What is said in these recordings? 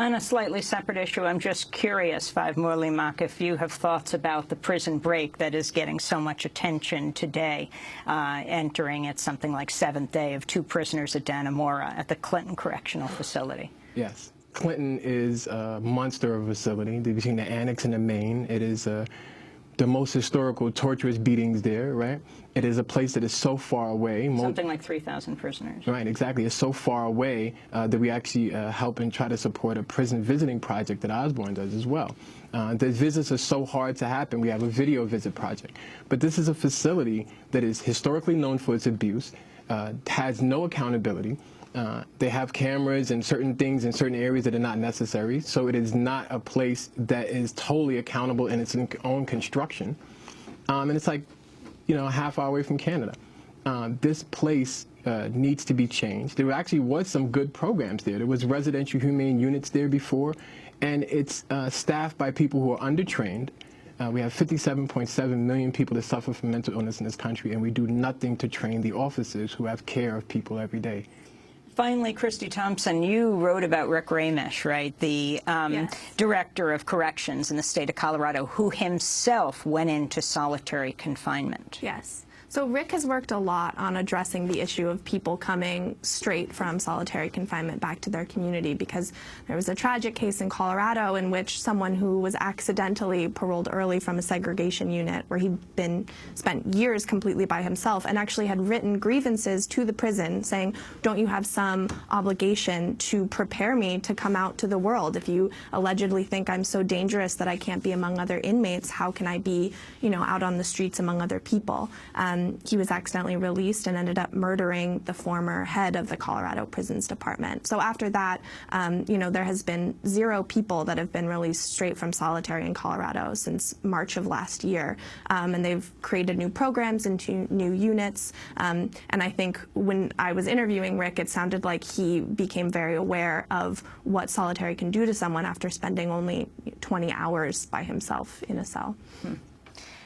On a slightly separate issue, I'm just curious, Mualimm-ak, if you have thoughts about the prison break that is getting so much attention today, entering its something like 7th day of 2 prisoners at Dannemora at the Clinton Correctional Facility. Yes. Clinton is a monster of a facility. Between the annex and the main, it is the most historical, torturous beatings there, right? It is a place that is so far away. Something like 3,000 prisoners. Right, exactly. It's so far away that we actually help and try to support a prison visiting project that Osborne does as well. The visits are so hard to happen. We have a video visit project. But this is a facility that is historically known for its abuse, has no accountability. They have cameras and certain things in certain areas that are not necessary, so it is not a place that is totally accountable in its own construction. And it's like, you know, a half hour away from Canada. This place needs to be changed. There actually was some good programs there. There was residential humane units there before, and it's staffed by people who are undertrained. We have 57.7 million people that suffer from mental illness in this country, and we do nothing to train the officers who have care of people every day. Finally, Christy Thompson, you wrote about Rick Ramish, right, the yes. Director of Corrections in the state of Colorado, who himself went into solitary confinement. Yes. So Rick has worked a lot on addressing the issue of people coming straight from solitary confinement back to their community, because there was a tragic case in Colorado in which someone who was accidentally paroled early from a segregation unit where he'd spent years completely by himself and actually had written grievances to the prison saying, don't you have some obligation to prepare me to come out to the world? If you allegedly think I'm so dangerous that I can't be among other inmates, how can I be, you know, out on the streets among other people? He was accidentally released and ended up murdering the former head of the Colorado Prisons Department. So after that, you know, there has been 0 people that have been released straight from solitary in Colorado since March of last year. And they've created new programs into new units. And I think when I was interviewing Rick, it sounded like he became very aware of what solitary can do to someone after spending only 20 hours by himself in a cell.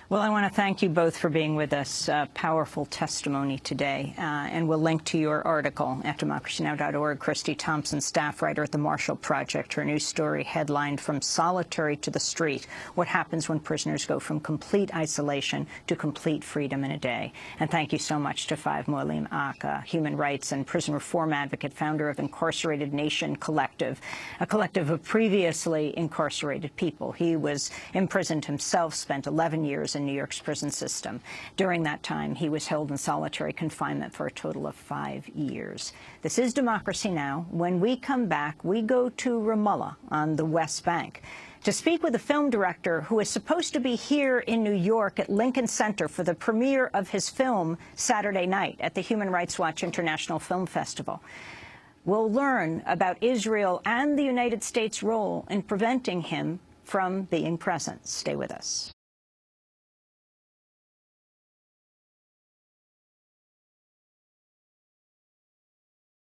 Well, I want to thank you both for being with us. Powerful testimony today. And we'll link to your article at democracynow.org. Christy Thompson, staff writer at the Marshall Project. Her new story headlined "From Solitary to the Street: What Happens When Prisoners Go from Complete Isolation to Complete Freedom in a Day." And thank you so much to Mualimm-ak, a human rights and prison reform advocate, founder of Incarcerated Nation Collective, a collective of previously incarcerated people. He was imprisoned himself, spent 11 years in New York's prison system. During that time, he was held in solitary confinement for a total of 5 years. This is Democracy Now! When we come back, we go to Ramallah on the West Bank to speak with a film director who is supposed to be here in New York at Lincoln Center for the premiere of his film Saturday night at the Human Rights Watch International Film Festival. We'll learn about Israel and the United States' role in preventing him from being present. Stay with us.